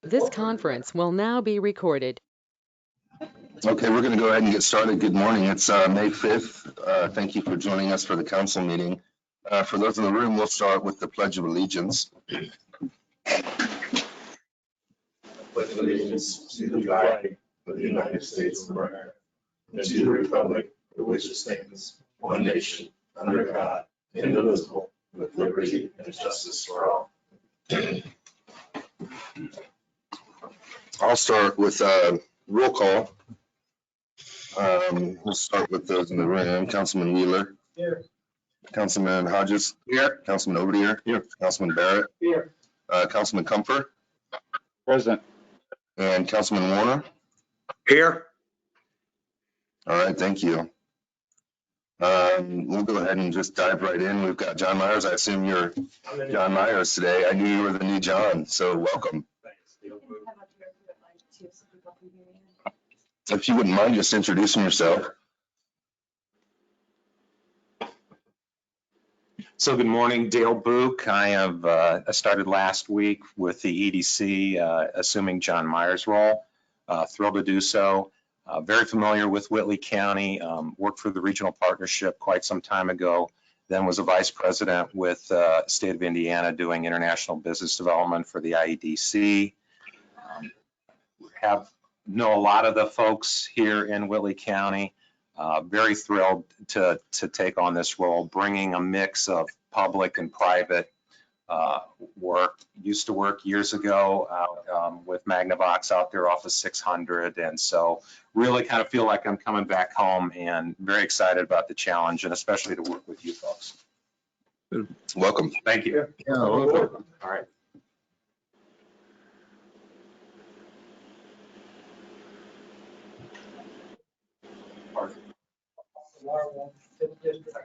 This conference will now be recorded. Okay, we're going to go ahead and get started. Good morning. It's May 5th. Thank you for joining us for the council meeting. For those in the room, we'll start with the Pledge of Allegiance. Pledge of allegiance to the flag of the United States of America and to the republic for which it stands, one nation, under God, indivisible, with liberty and justice for all. I'll start with roll call. We'll start with those in the room. Councilman Wheeler. Here. Councilman Hodges. Here. Councilman Overdeer. Here. Councilman Barrett. Here. Councilman Comfort. Present. And Councilman Warner. Here. All right, thank you. We'll go ahead and just dive right in. We've got Jon Myers. I assume you're Jon Myers today. I knew you were the new John, so welcome. If you wouldn't mind just introducing yourself. So good morning, Dale Book. I have started last week with the EDC, assuming Jon Myers' role. Thrilled to do so. Very familiar with Whitley County. Worked for the regional partnership quite some time ago. Then was a vice president with the state of Indiana doing international business development for the IEDC. Know a lot of the folks here in Whitley County. Very thrilled to take on this role, bringing a mix of public and private work. Used to work years ago out with Magnavox out there off of 600, and so really kind of feel like I'm coming back home and very excited about the challenge, and especially to work with you folks. Welcome. Thank you. Yeah, All right. TIF District.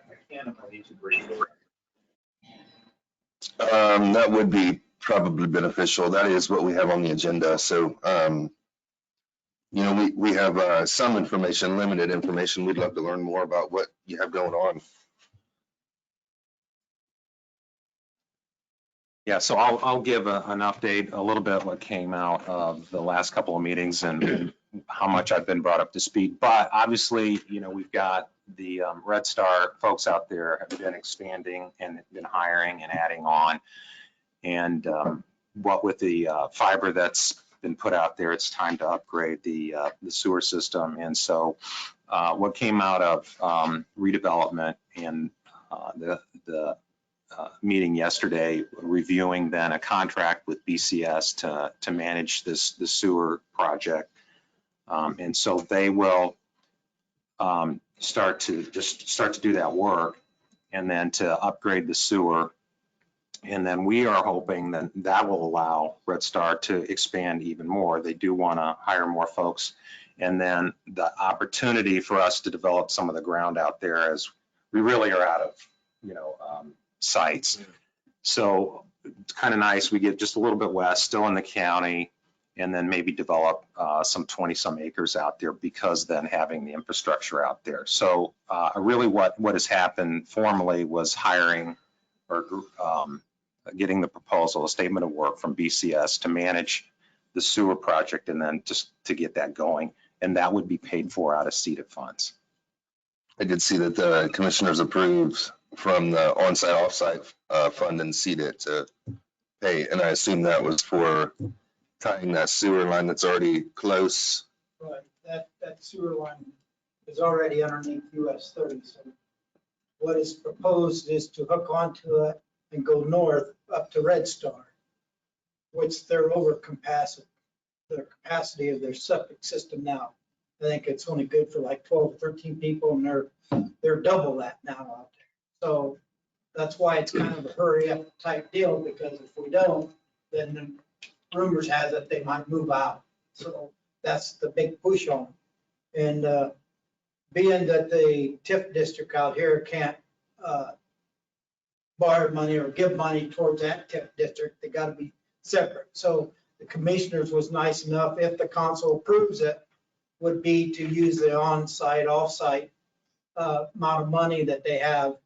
That would be probably beneficial. That is what we have on the agenda. So, you know, we have some information, limited information. We'd love to learn more about what you have going on. Yeah, so I'll give an update, a little bit what came out of the last couple of meetings and how much I've been brought up to speed. But obviously, you know, we've got the Red Star folks out there have been expanding and been hiring and adding on. And what with the fiber that's been put out there, it's time to upgrade the sewer system. And so what came out of redevelopment and the meeting yesterday, reviewing then a contract with BCS to manage the sewer project. And so they will start to do that work and then to upgrade the sewer. And then we are hoping that that will allow Red Star to expand even more. They do want to hire more folks. And then the opportunity for us to develop some of the ground out there as we really are out of, you know, sites. So it's kind of nice. We get just a little bit west, still in the county, and then maybe develop some 20 some acres out there because then having the infrastructure out there. So really what has happened formally was hiring or getting the proposal, a statement of work from BCS to manage the sewer project and then just to get that going. And that would be paid for out of seeded funds. I did see that the commissioners approved from the on-site, off-site fund and seeded to pay. And I assume that was for tying that sewer line that's already close. Right, that sewer line is already underneath US 30. So what is proposed is to hook onto it and go north up to Red Star, which they're over capacity, the capacity of their septic system now. I think it's only good for like 12 or 13 people, and they're double that now out there. So that's why it's kind of a hurry up type deal, because if we don't, then the rumors has it they might move out. So that's the big push on them. And being that the TIF district out here can't borrow money or give money towards that TIF district, they got to be separate. So the commissioners was nice enough, if the council approves it, would be to use the on-site, off-site amount of money that they have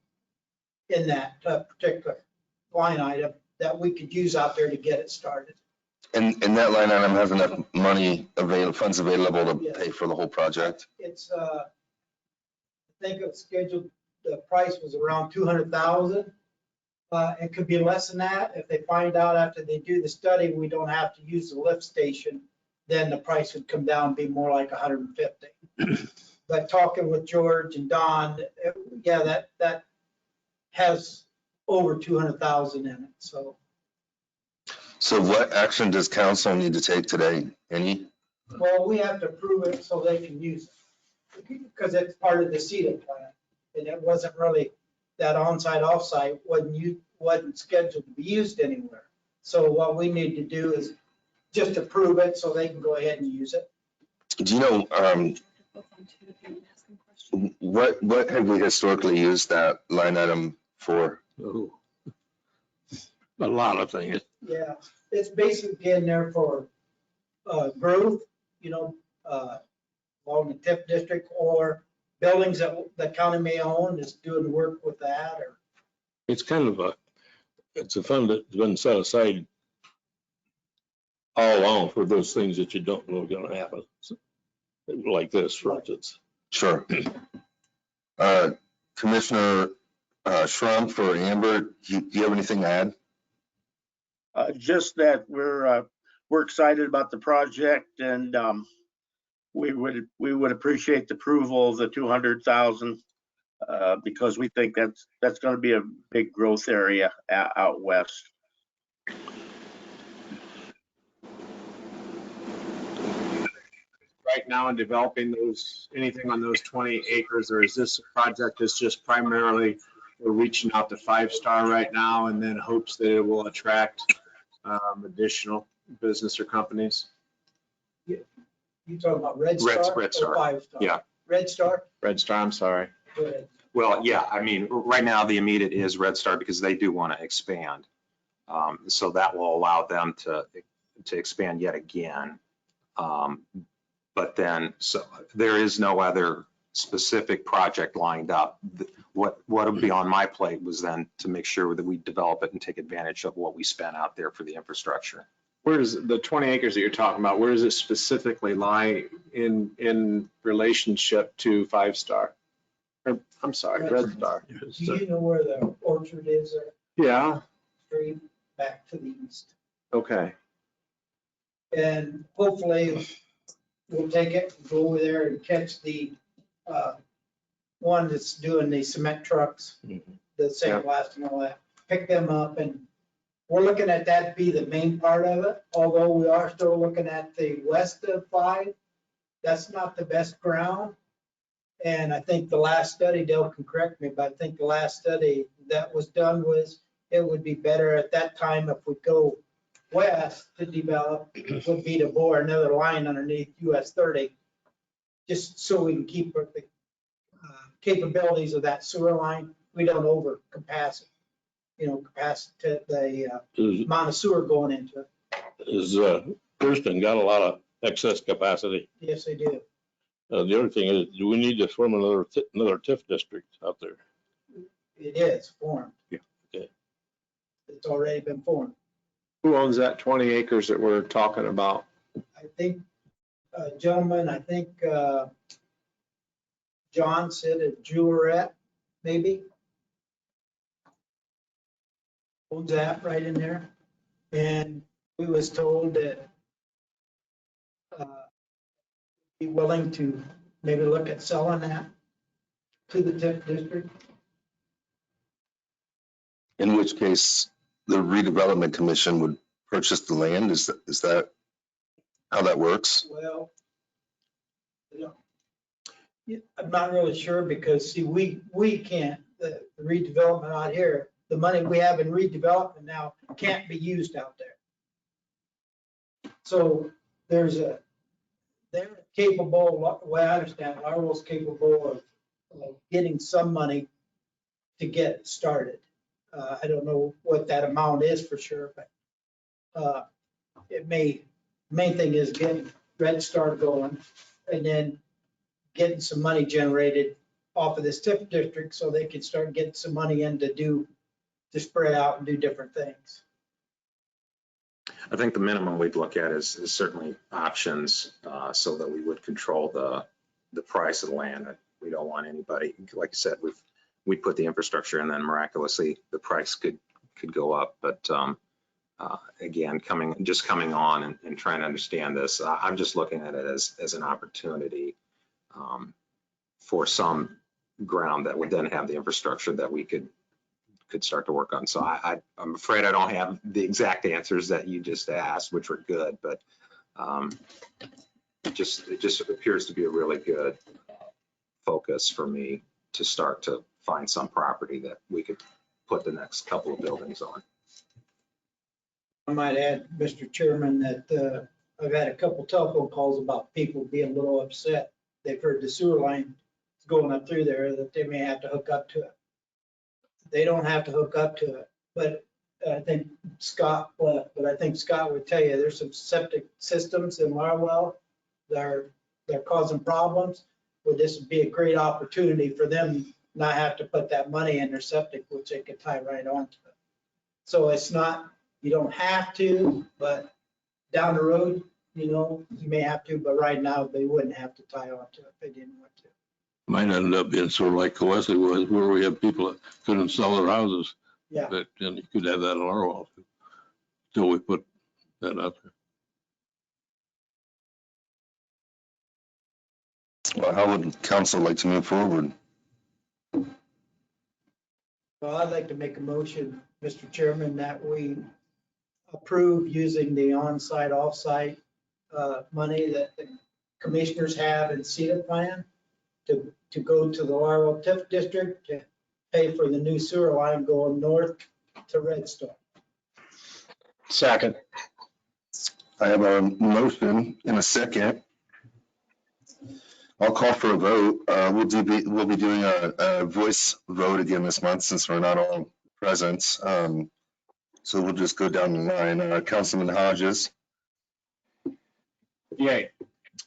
in that particular line item that we could use out there to get it started. And that line item has enough money available, funds available to pay for the whole project? It's, I think it's scheduled, the price was around 200,000. It could be less than that. If they find out after they do the study, we don't have to use the lift station, then the price would come down and be more like 150. But talking with George and Don, yeah, that has over 200,000 in it, so. So what action does council need to take today? Any? Well, we have to approve it so they can use it, because it's part of the CETA plan. And it wasn't really, that onsite offsite wasn't scheduled to be used anywhere. So what we need to do is just approve it so they can go ahead and use it. Do you know, what have we historically used that line item for? Ooh. A lot of things. Yeah, it's basically in there for growth, along the TIF district, or buildings that the county may own is doing work with that, or. It's kind of it's a fund that's been set aside all along for those things that you don't know are gonna happen. Like this, for instance. Sure. Commissioner Schrum for Amber, do you have anything to add? Just that we're excited about the project, and we would appreciate the approval of the 200,000 because we think that's going to be a big growth area out west. Right now in developing anything on those 20 acres, or is this a project that's just primarily we're reaching out to 5-star right now and then hopes that it will attract additional business or companies? You talking about Red Star? Red Star. Or 5-star? Yeah. Red Star? Red Star, I'm sorry. Go ahead. Well, yeah, I mean, right now the immediate is Red Star because they do want to expand. So that will allow them to expand yet again. But then, so there is no other specific project lined up. What would be on my plate was then to make sure that we develop it and take advantage of what we spent out there for the infrastructure. Where does the 20 acres that you're talking about, where does it specifically lie in relationship to 5-star? I'm sorry, Red Star. Do you know where the orchard is there? Yeah, Straight back to the east. okay. And hopefully we'll take it, go over there and catch the one that's doing the cement trucks, the sandblast and all that, pick them up. And we're looking at that to be the main part of it, although we are still looking at the west of 5. That's not the best ground. And I think the last study, Dale can correct me, but I think the last study that was done was it would be better at that time if we go west to develop, would be to bore another line underneath US 30, just so we can keep the capabilities of that sewer line. We don't over capacity, capacity, the amount of sewer going into it. Is Thurston got a lot of excess capacity? Yes, they do. The other thing is, do we need to form another TIF district out there? It is formed. Yeah. Okay. It's already been formed. Who owns that 20 acres that we're talking about? I think, gentlemen, John said a Jewelette, maybe. Owns that right in there. And we was told that be willing to maybe look at selling that to the TIF district. In which case, the redevelopment commission would purchase the land? Is that how that works? Well, I'm not really sure because see, we can't, the redevelopment out here, the money we have in redevelopment now can't be used out there. So they're capable, the way I understand it, Larwill's capable of getting some money to get it started. I don't know what that amount is for sure, but main thing is getting Red Star going and then getting some money generated off of this TIF district so they can start getting some money in to spread out and do different things. I think the minimum we'd look at is certainly options, so that we would control the price of the land. We don't want anybody, like I said, we put the infrastructure and then miraculously the price could go up. But again, coming on and trying to understand this, I'm just looking at it as an opportunity for some ground that would then have the infrastructure that we could start to work on. So I'm afraid I don't have the exact answers that you just asked, which were good, but it just appears to be a really good focus for me to start to find some property that we could put the next couple of buildings on. I might add, Mr. Chairman, that I've had a couple telephone calls about people being a little upset. They've heard the sewer line going up through there, that they may have to hook up to it. They don't have to hook up to it, but I think Scott left, but I think Scott would tell you there's some septic systems in Larwill that they're causing problems. Well, this would be a great opportunity for them not have to put that money in their septic, which they could tie right onto it. So it's not, you don't have to, but down the road, you may have to, but right now they wouldn't have to tie onto it if they didn't want to. Might end up being sort of like Cohasset was, where we have people that couldn't sell their houses. Yeah. But then you could have that on our wall too, till we put that out there. Well, how would council like to move forward? Well, I'd like to make a motion, Mr. Chairman, that we approve using the on-site, off-site money that the commissioners have in CETA plan to go to the Larwill TIF District to pay for the new sewer line going north to Red Star. Second. I have a motion in a second. I'll call for a vote. We'll be doing a voice vote again this month since we're not all present. So we'll just go down the line. Councilman Hodges. Yay.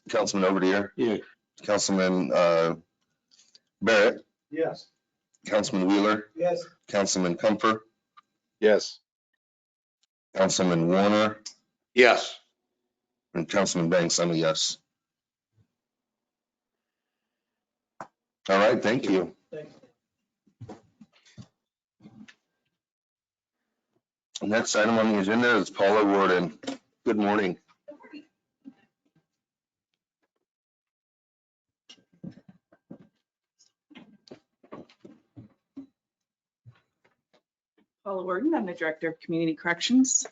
Councilman Overdeer. Yeah. Councilman Barrett. Yes. Councilman Wheeler. Yes. Councilman Comfer. Yes. Councilman Warner. Yes. And Councilman Banks. I'm a yes. All right, thank you. Thanks. Next item on the agenda is Paula Worden. Good morning. Paula Worden, I'm the Director of Community Corrections.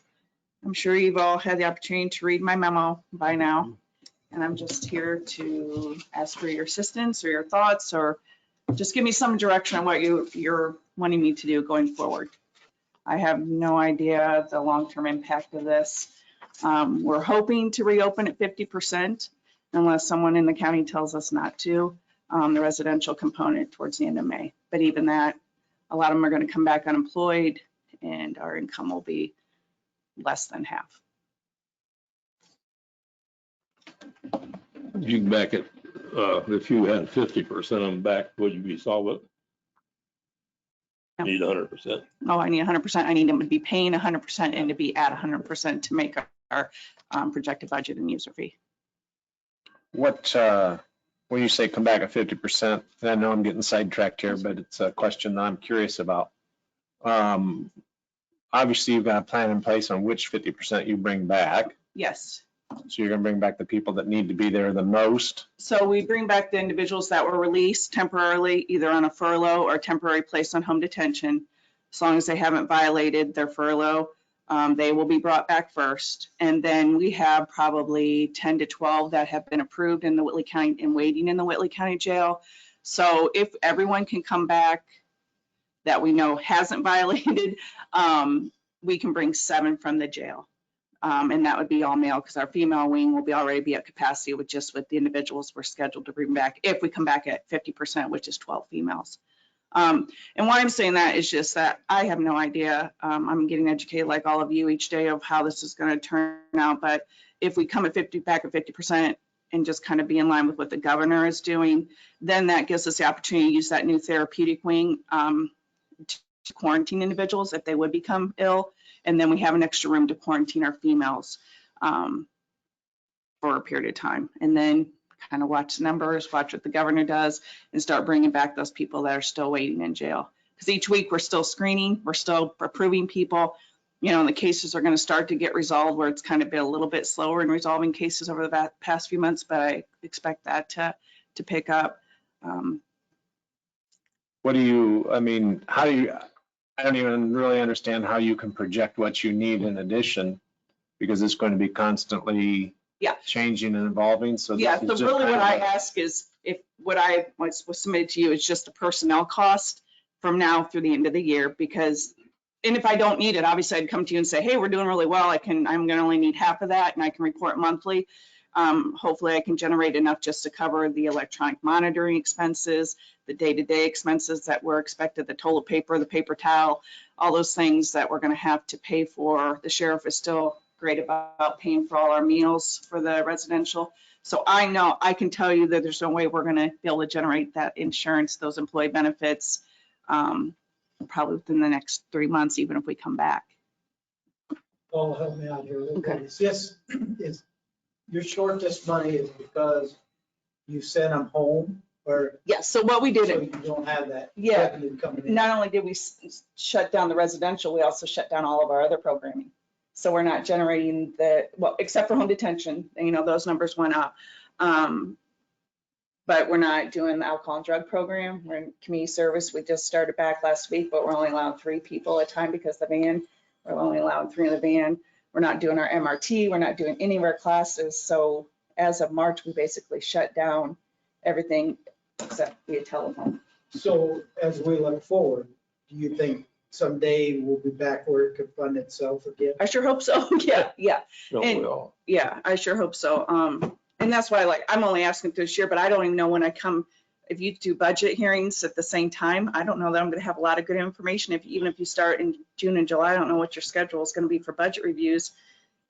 I'm sure you've all had the opportunity to read my memo by now, and I'm just here to ask for your assistance or your thoughts, or just give me some direction on what you're wanting me to do going forward. I have no idea the long-term impact of this. We're hoping to reopen at 50% unless someone in the county tells us not to, the residential component towards the end of May. But even that, a lot of them are going to come back unemployed and our income will be less than half. You can back it, if you had 50% of them back, would you be solvent? No. Need 100%. Oh, I need 100%. I need them to be paying 100% and to be at 100% to make our projected budget and user fee. What, when you say come back at 50%, and I know I'm getting sidetracked here, but it's a question that I'm curious about. Obviously, you've got a plan in place on which 50% you bring back. Yes. So you're gonna bring back the people that need to be there the most. So we bring back the individuals that were released temporarily, either on a furlough or temporary place on home detention. As long as they haven't violated their furlough, they will be brought back first. And then we have probably 10 to 12 that have been approved in the Whitley County and waiting in the Whitley County Jail. So if everyone can come back that we know hasn't violated, we can bring 7 from the jail. And that would be all male because our female wing will already be at capacity with the individuals we're scheduled to bring back if we come back at 50%, which is 12 females. And why I'm saying that is just that I have no idea. I'm getting educated like all of you each day of how this is going to turn out. But if we come back at 50% and just kind of be in line with what the governor is doing, then that gives us the opportunity to use that new therapeutic wing to quarantine individuals if they would become ill. And then we have an extra room to quarantine our females for a period of time. And then kind of watch the numbers, watch what the governor does, and start bringing back those people that are still waiting in jail. Because each week we're still screening, we're still approving people. And the cases are going to start to get resolved, where it's kind of been a little bit slower in resolving cases over the past few months, but I expect that to pick up. How do you, I don't even really understand how you can project what you need in addition, because it's going to be constantly changing and evolving. So Yeah, so really what I ask is, if what I was submitted to you is just a personnel cost from now through the end of the year, because, and if I don't need it, obviously I'd come to you and say, hey, we're doing really well. I'm going to only need half of that, and I can report monthly. Hopefully I can generate enough just to cover the electronic monitoring expenses, the day-to-day expenses that were expected, the toilet paper, the paper towel, all those things that we're going to have to pay for. The sheriff is still great about paying for all our meals for the residential. So I know, I can tell you that there's no way we're going to be able to generate that insurance, those employee benefits, probably within the next 3 months, even if we come back. Paula, help me out here a little Okay. bit. Is you're short this money is because you sent them home, or Yeah, so what we did, so you don't have that Yeah. revenue coming in? not only did we shut down the residential, we also shut down all of our other programming. So we're not generating well, except for home detention, those numbers went up. But we're not doing the alcohol and drug program. We're in community service. We just started back last week, but we're only allowing 3 people at a time because we're only allowing 3 in the van. We're not doing our MRT. We're not doing any of our classes. So as of March, we basically shut down everything except via telephone. So as we look forward, do you think someday we'll be back where it could fund itself again? I sure hope so. Yeah. Don't And- we all? Yeah, I sure hope so. And that's why, I'm only asking this year, but I don't even know when I come, if you do budget hearings at the same time, I don't know that I'm going to have a lot of good information. Even if you start in June and July, I don't know what your schedule is going to be for budget reviews.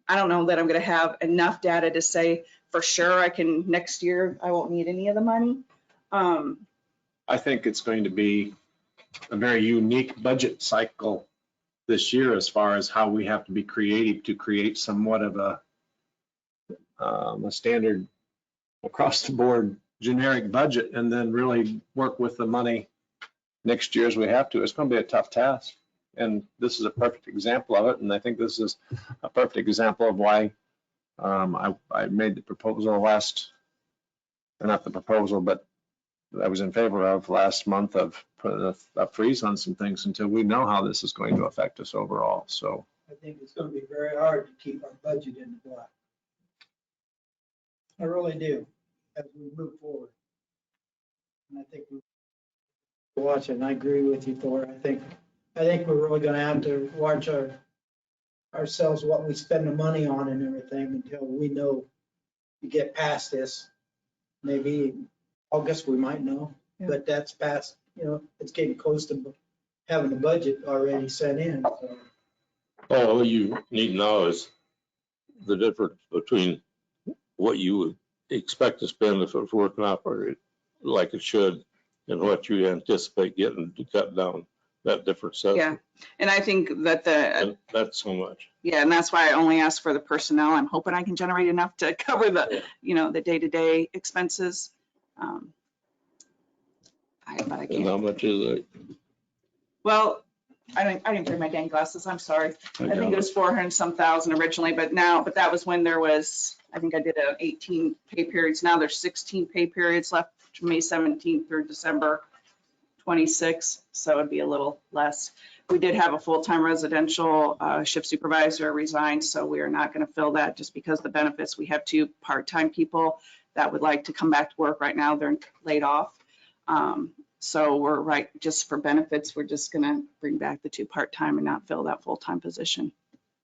I don't know that I'm going to have enough data to say for sure next year, I won't need any of the money. I think it's going to be a very unique budget cycle this year, as far as how we have to be creative to create somewhat of a standard across the board generic budget, and then really work with the money next year as we have to. It's going to be a tough task. And this is a perfect example of it. And I think this is a perfect example of why I made the proposal not the proposal, but I was in favor of last month of putting a freeze on some things until we know how this is going to affect us overall. So I think it's going to be very hard to keep our budget in the black. I really do, as we move forward. And I think we're watching. I agree with you, Thor. I think we're really going to have to watch ourselves, what we spend the money on and everything, until we know we get past this. Maybe August we might know, but that's past, it's getting close to having the budget already set in. So. Well, what you need to know is the difference between what you would expect to spend if it was working out like it should, and what you anticipate getting to cut down. That difference. Yeah, and I think that that's so much. Yeah, and that's why I only asked for the personnel. I'm hoping I can generate enough to cover the day-to-day expenses. But I And can't. how much is it? Well, I didn't bring my dang glasses. I'm sorry. I think it was 400-some thousand originally, but that was when there was, I think I did 18 pay periods. Now there's 16 pay periods left from May 17th through December 26th, so it'd be a little less. We did have a full-time residential shift supervisor resign, so we are not going to fill that just because of the benefits. We have 2 part-time people that would like to come back to work right now. They're laid off. So we're just for benefits, we're just going to bring back the 2 part-time and not fill that full-time position.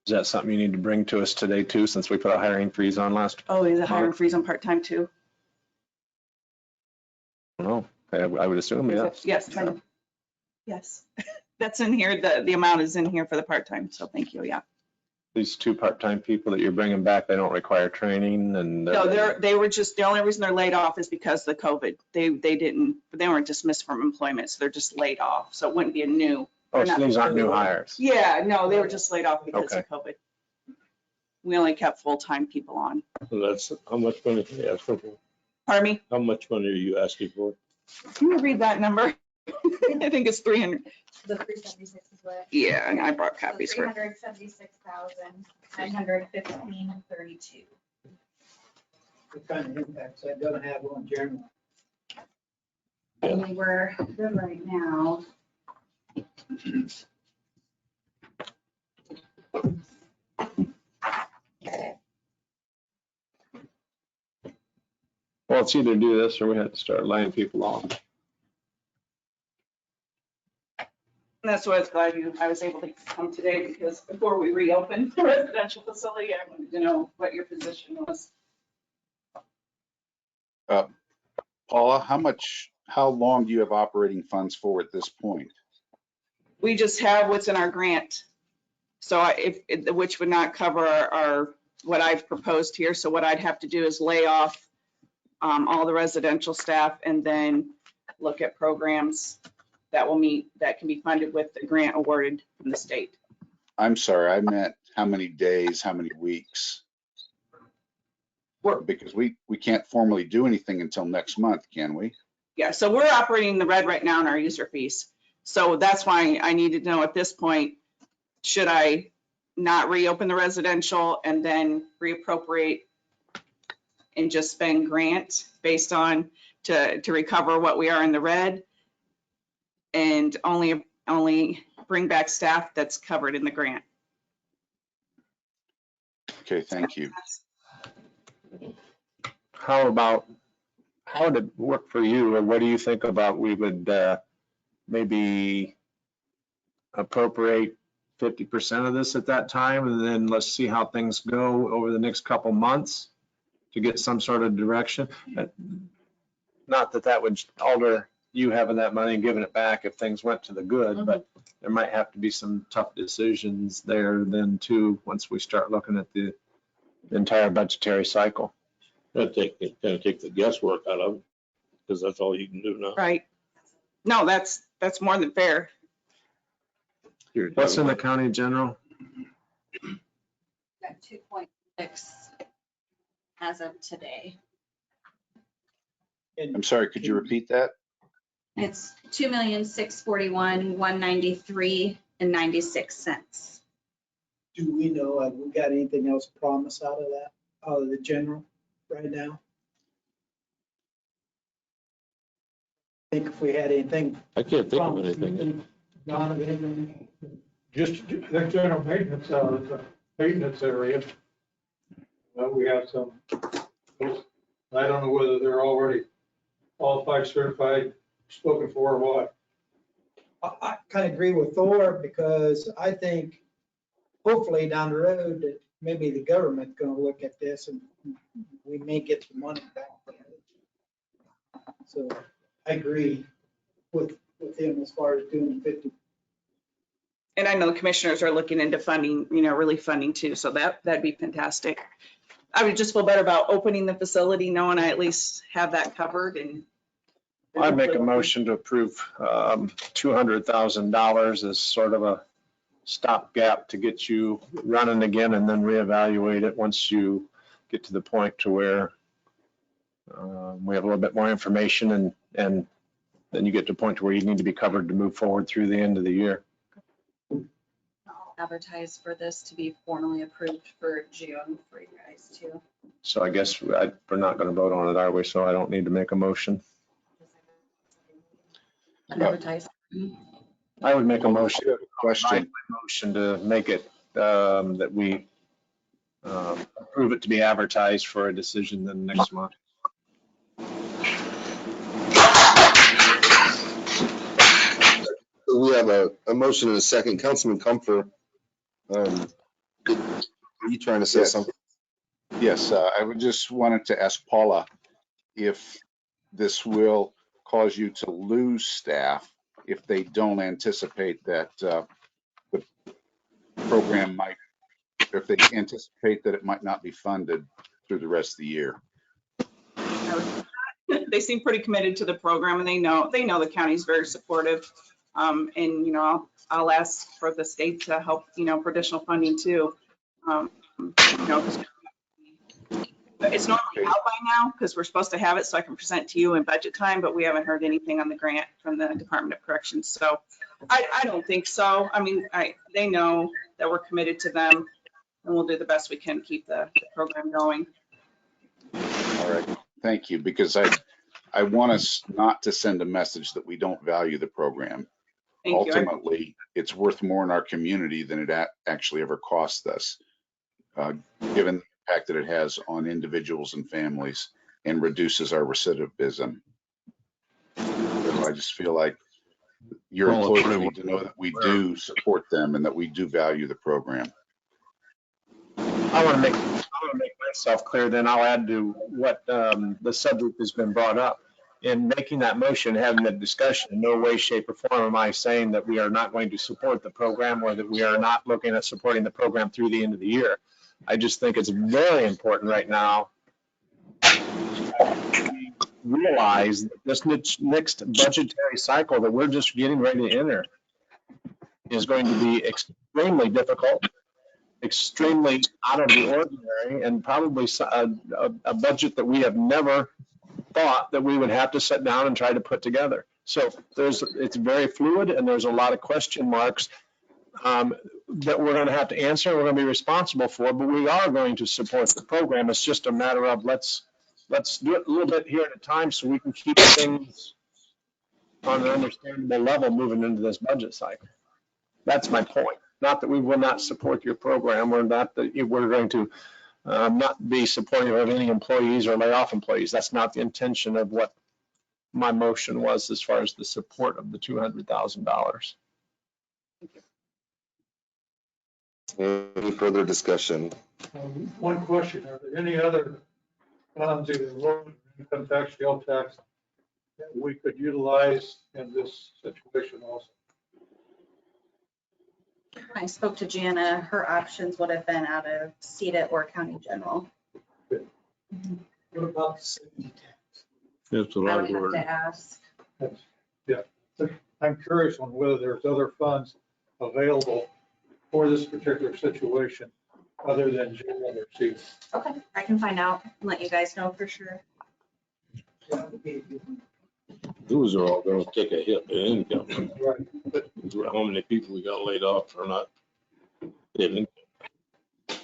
is that something you need to bring to us today too, since we put a hiring freeze on last? Oh, is it hiring freeze on part-time too? No, I would assume, yes. Yes, yes. That's in here. The amount is in here for the part-time. So thank you. Yeah. These 2 part-time people that you're bringing back, they don't require training and. No, they were just, the only reason they're laid off is because of the COVID. They weren't dismissed from employment, so they're just laid off. So it wouldn't be a new Oh, so these aren't new hires? Yeah, no, they were just laid off because Okay. of COVID. We only kept full-time people on. So that's, how much money are you asking for? Pardon me? How much money are you asking for? Can you read that number? I think it's 300. The 376 is what? Yeah, and I brought copies for it. 376,915.32. What kind of impacts that gonna have on general? And we were good right now. Well, it's either do this or we have to start laying people off. And that's why I was glad I was able to come today, because before we reopened the residential facility, I wanted to know what your position was. Paula, how long do you have operating funds for at this point? We just have what's in our grant. So which would not cover our, what I've proposed here. So what I'd have to do is lay off all the residential staff and then look at programs that can be funded with the grant awarded from the state. I'm sorry, I meant how many days, how many weeks? Because we can't formally do anything until next month, can we? Yeah, so we're operating in the red right now in our user fees. So that's why I needed to know at this point, should I not reopen the residential and then reappropriate and just spend grant based on to recover what we are in the red, and only bring back staff that's covered in the grant. Okay, thank you. How would it work for you, or what do you think about we would maybe appropriate 50% of this at that time, and then let's see how things go over the next couple months to get some sort of direction? Not that that would alter you having that money and giving it back if things went to the good, but there might have to be some tough decisions there then too, once we start looking at the entire budgetary cycle. Kind of take the guesswork out of it, because that's all you can do now. Right. No, that's more than fair. What's in the county general? Got 2.6 as of today. I'm sorry, could you repeat that? It's 2,641,193.96. Do we know, have we got anything else promised out of that, out of the general right now? I think if we had anything. I can't think of anything. Just the general maintenance, the maintenance area. We have some, I don't know whether they're already qualified, certified, spoken for, or what. I kind of agree with Thor, because I think hopefully down the road, that maybe the government's going to look at this and we may get the money back. So I agree with him as far as doing 50. And I know the commissioners are looking into funding, really funding too. So that'd be fantastic. I would just feel better about opening the facility, knowing I at least have that covered. And I'd make a motion to approve $200,000 as sort of a stopgap to get you running again, and then reevaluate it once you get to the point to where we have a little bit more information, and then you get to a point to where you need to be covered to move forward through the end of the year. I'll advertise for this to be formally approved for June for you guys too. So I guess we're not going to vote on it, are we? So I don't need to make a motion. Advertise. I would make a motion. Question. Motion to make it that we approve it to be advertised for a decision then next month. We have a motion and a second. Councilman Comfort, are you trying to say Yes. something? Yes, I would just wanted to ask Paula if this will cause you to lose staff if they don't anticipate that the program might, if they anticipate that it might not be funded through the rest of the year. They seem pretty committed to the program, and they know the county's very supportive. And, you know, I'll ask for the state to help, you know, for additional funding too. You know, 'cause it's normally out by now because we're supposed to have it so I can present to you in budget time, but we haven't heard anything on the grant from the Department of Corrections. So I don't think so. I mean, they know that we're committed to them and we'll do the best we can to keep the program going. All right, thank you, because I want us not to send a message that we don't value the program. Thank you. Ultimately, it's worth more in our community than it actually ever cost us, given the impact that it has on individuals and families and reduces our recidivism. So I just feel like your employees need to know that we do support them and that we do value the program. I want to make myself clear, then I'll add to what the subject has been brought up. In making that motion, having the discussion, in no way, shape, or form am I saying that we are not going to support the program or that we are not looking at supporting the program through the end of the year. I just think it's very important right now to realize that this next budgetary cycle that we're just getting ready to enter is going to be extremely difficult, extremely out of the ordinary, and probably a budget that we have never thought that we would have to sit down and try to put together. So it's very fluid and there's a lot of question marks that we're going to have to answer, we're going to be responsible for, but we are going to support the program. It's just a matter of let's do it a little bit here at a time so we can keep things on an understandable level moving into this budget cycle. That's my point. Not that we will not support your program, or not that we're going to not be supportive of any employees or lay off employees. That's not the intention of what my motion was as far as the support of the $200,000. Any further discussion? One question, are there any other funds, either road, income tax, sales tax, that we could utilize in this situation also? I spoke to Jana, her options would have been out of CEDA or county general. What about the city tax? That's what I I would have word. to ask. Yeah, I'm curious on whether there's other funds available for this particular situation other than general or CEDA. Okay, I can find out and let you guys know for sure. Those are all gonna take a hit in income. Right, but How many people we got laid off are not getting income?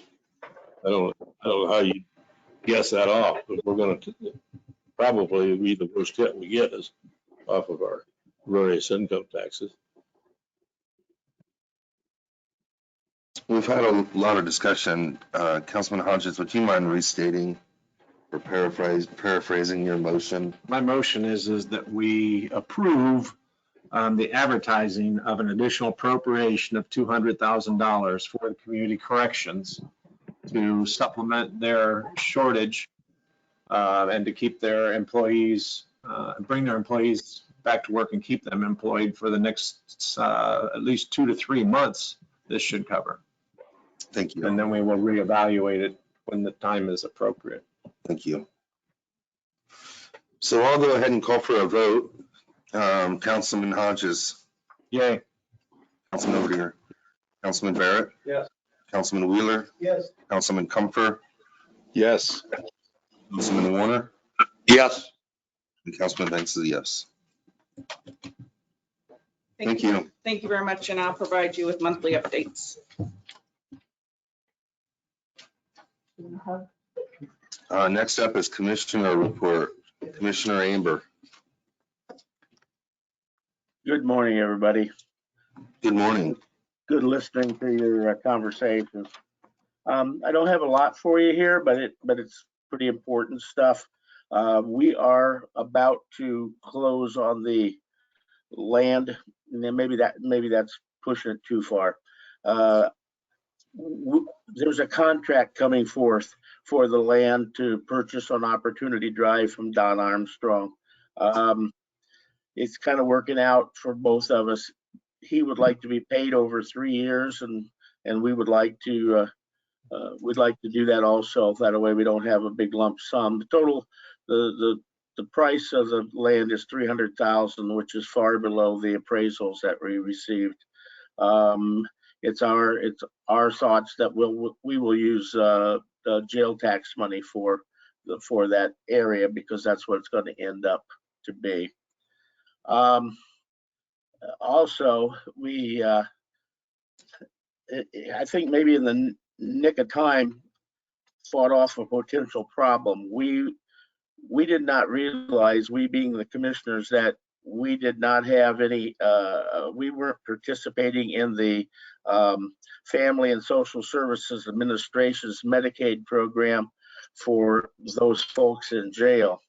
I don't know how you guess that off, but we're gonna probably be the worst hit we get is off of our various income taxes. We've had a lot of discussion. Councilman Hodges, would you mind restating or paraphrasing your motion? My motion is that we approve the advertising of an additional appropriation of $200,000 for the community corrections to supplement their shortage and to keep their employees, bring their employees back to work and keep them employed for the next at least 2 to 3 months. This should cover. Thank you. And then we will reevaluate it when the time is appropriate. Thank you. So I'll go ahead and call for a vote. Councilman Hodges. Yay. Councilman over here. Councilman Barrett. yes. Councilman Wheeler. Yes. Councilman Comfer. Yes. Councilman Warner. Yes. And Councilman Banks is a yes. Thank you. Thank you very much, and I'll provide you with monthly updates. Next up is Commissioner report. Commissioner Amber. Good morning, everybody. Good morning. Good listening to your conversations. I don't have a lot for you here, but it's pretty important stuff. We are about to close on the land, and then maybe that's pushing it too far. There's a contract coming forth for the land to purchase on Opportunity Drive from Don Armstrong. It's kind of working out for both of us. He would like to be paid over 3 years, and we would like to we'd like to do that also. That way we don't have a big lump sum. The the price of the land is $300,000, which is far below the appraisals that we received. It's our thoughts that we will use the jail tax money for that area, because that's what it's going to end up to be. Also, I think maybe in the nick of time, fought off a potential problem. We did not realize, we being the commissioners, that we did not have any, we weren't participating in the Family and Social Services Administration's Medicaid program for those folks in jail.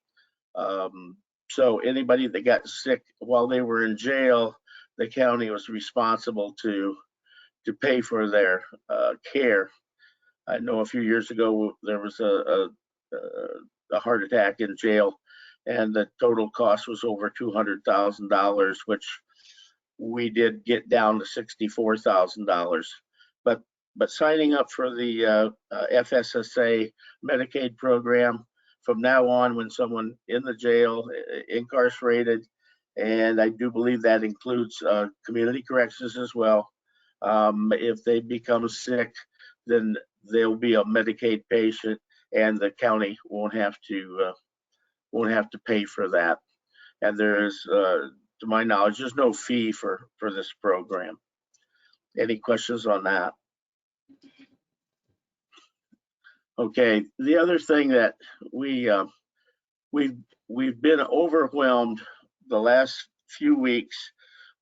So anybody that got sick while they were in jail, the county was responsible to pay for their care. I know a few years ago there was a heart attack in jail, and the total cost was over $200,000, which we did get down to $64,000. But signing up for the FSSA Medicaid program from now on, when someone in the jail, incarcerated, and I do believe that includes community corrections as well, if they become sick, then they'll be a Medicaid patient, and the county won't have to pay for that. And there's, to my knowledge, there's no fee for this program. Any questions on that? Okay, the other thing that we've been overwhelmed the last few weeks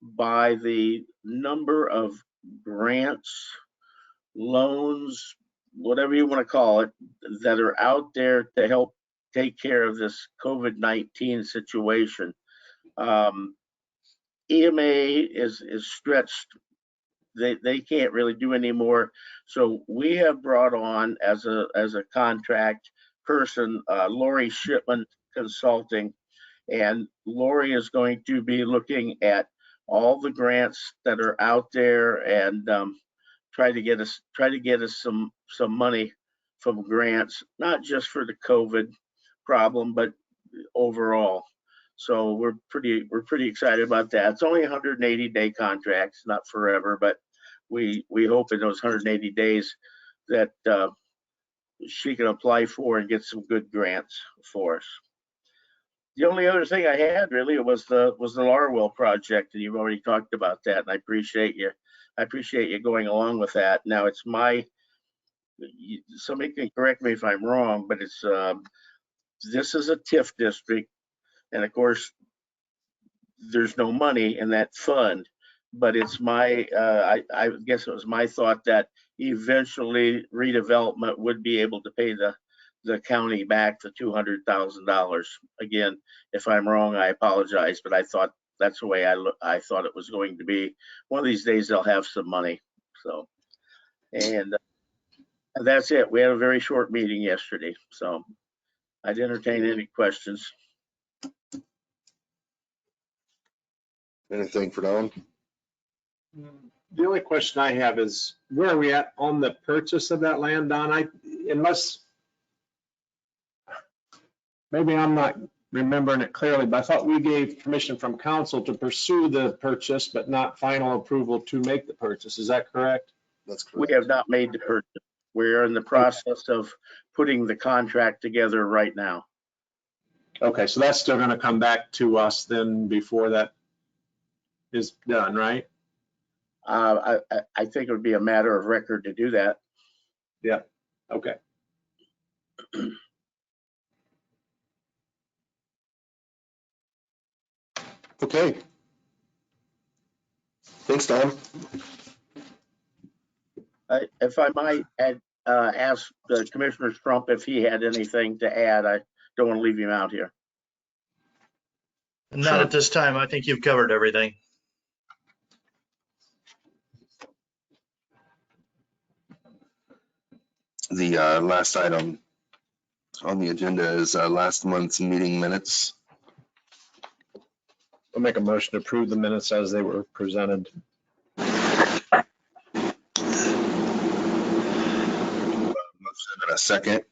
by the number of grants, loans, whatever you want to call it, that are out there to help take care of this COVID-19 situation. EMA is stretched. They can't really do any more. So we have brought on as a contract person, Lori Shipman Consulting, and Lori is going to be looking at all the grants that are out there and try to get us some money from grants, not just for the COVID problem, but overall. So we're pretty excited about that. It's only 180-day contracts, not forever, but we hope in those 180 days that she can apply for and get some good grants for us. The only other thing I had really was the Larwill project, and you've already talked about that, and I appreciate you going along with that. Now it's somebody can correct me if I'm wrong, but it's this is a TIF district, and of course there's no money in that fund, but it's I guess it was my thought that eventually redevelopment would be able to pay the county back the $200,000. Again, if I'm wrong, I apologize, but I thought that's the way I thought it was going to be. One of these days they'll have some money. So, and that's it. We had a very short meeting yesterday, so I'd entertain any questions. Anything for Don? The only question I have is, where are we at on the purchase of that land, Don? Unless, maybe I'm not remembering it clearly, but I thought we gave permission from council to pursue the purchase, but not final approval to make the purchase. Is that correct? That's correct. We have not made the purchase. We're in the process of putting the contract together right now. Okay, so that's still gonna come back to us then before that is done, right? I think it would be a matter of record to do that. Yeah, okay. Okay. Thanks, Don. If I might ask Commissioner Trump if he had anything to add. I don't want to leave him out here. Not at this time. I think you've covered everything. The last item on the agenda is last month's meeting minutes. I'll make a motion to approve the minutes as they were presented. Motion and a second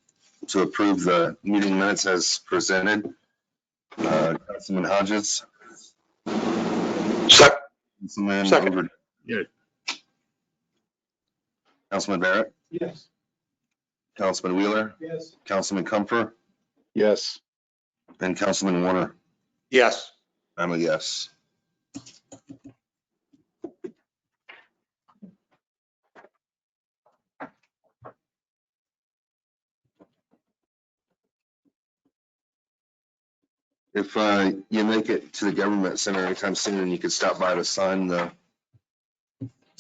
to approve the meeting minutes as presented. Councilman Hodges. Second. Councilman Second. Overton. Yeah. Councilman Barrett, Yes. Councilman Wheeler, Yes. Councilman Comfer, Yes. and Councilman Warner. Yes. I'm a yes. If you make it to the government center anytime soon, and you could stop by to sign the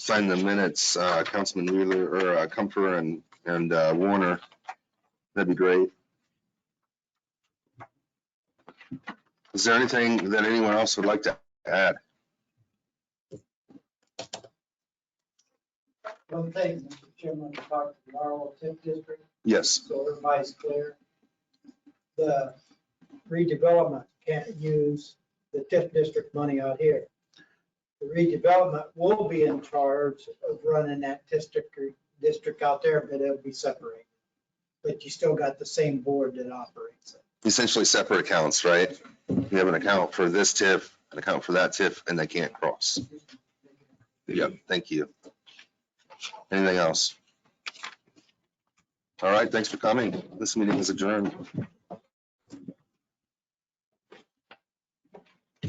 minutes, Councilman Wheeler or Comfer and Warner, that'd be great. Is there anything that anyone else would like to add? One thing, Mr. Chairman, about the Larwill TIF District, Yes. so everybody's clear. The redevelopment can't use the TIF district money out here. The redevelopment will be in charge of running that district out there, but it'll be separated. But you still got the same board that operates it. Essentially separate accounts, right? You have an account for this TIF, an account for that TIF, and they can't cross. Yep, thank you. Anything else? All right, thanks for coming. This meeting is adjourned.